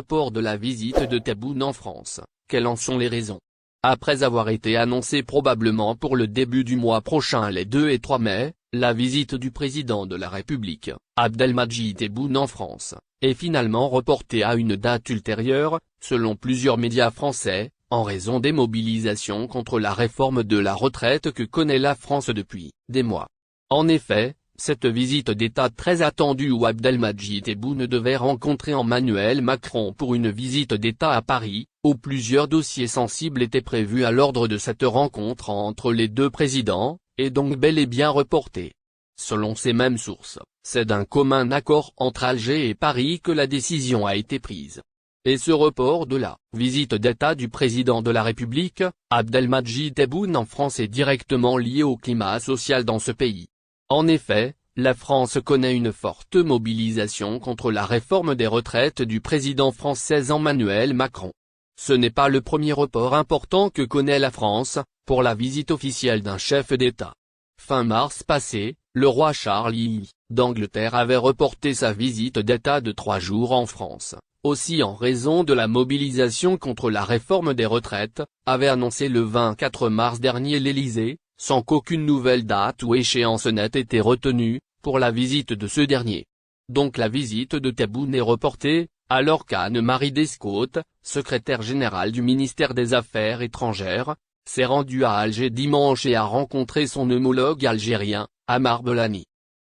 report de la visite de Tebboune en France, quelles en sont les raisons? Après avoir été annoncée probablement pour le début du mois prochain les 2 et 3 mai, la visite du président de la République, Abdelmadjid Tebboune en France, est finalement reportée à une date ultérieure, selon plusieurs médias français, en raison des mobilisations contre la réforme de la retraite que connaît la France depuis des mois. En effet, cette visite d'État très attendue où Abdelmadjid Tebboune devait rencontrer Emmanuel Macron pour une visite d'État à Paris, où plusieurs dossiers sensibles étaient prévus à l'ordre de cette rencontre entre les deux présidents, est donc bel et bien reportée. Selon ces mêmes sources, c'est d'un commun accord entre Alger et Paris que la décision a été prise. Et ce report de la visite d'État du président de la République, Abdelmadjid Tebboune en France est directement lié au climat social dans ce pays. En effet, la France connaît une forte mobilisation contre la réforme des retraites du président français Emmanuel Macron. Ce n'est pas le premier report important que connaît la France, pour la visite officielle d'un chef d'État. Fin mars passé, le roi Charles II d'Angleterre avait reporté sa visite d'État de 3 jours en France, aussi en raison de la mobilisation contre la réforme des retraites, avait annoncé le 24 mars dernier l'Élysée, sans qu'aucune nouvelle date ou échéance n'ait été retenue, pour la visite de ce dernier. Donc la visite de Tebboune est reportée, alors qu'Anne-Marie Descôtes, secrétaire générale du ministère des Affaires étrangères, s'est rendue à Alger dimanche et a rencontré son homologue algérien, Amar Belani.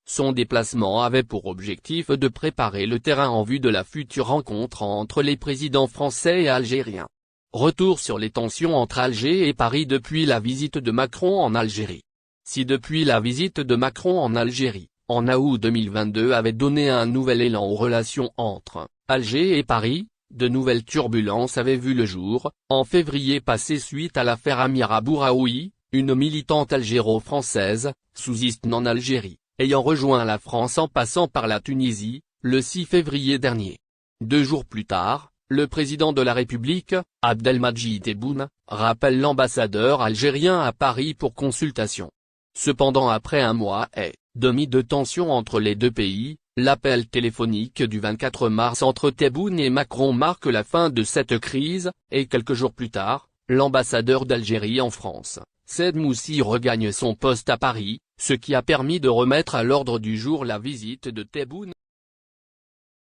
Son déplacement avait pour objectif de préparer le terrain en vue de la future rencontre entre les présidents français et algériens. Retour sur les tensions entre Alger et Paris depuis la visite de Macron en Algérie. Si depuis la visite de Macron en Algérie, en août 2022 avait donné un nouvel élan aux relations entre Alger et Paris, de nouvelles turbulences avaient vu le jour, en février passé suite à l'affaire Amira Bouraoui, une militante algéro-française, souziste en Algérie, ayant rejoint la France en passant par la Tunisie, le 6 février dernier. 2 jours plus tard, le président de la République, Abdelmadjid Tebboune, rappelle l'ambassadeur algérien à Paris pour consultation. Cependant après un mois et demi de tension entre les deux pays, l'appel téléphonique du 24 mars entre Tebboune et Macron marque la fin de cette crise, et quelques jours plus tard, l'ambassadeur d'Algérie en France, Said Moussi regagne son poste à Paris, ce qui a permis de remettre à l'ordre du jour la visite de Tebboune.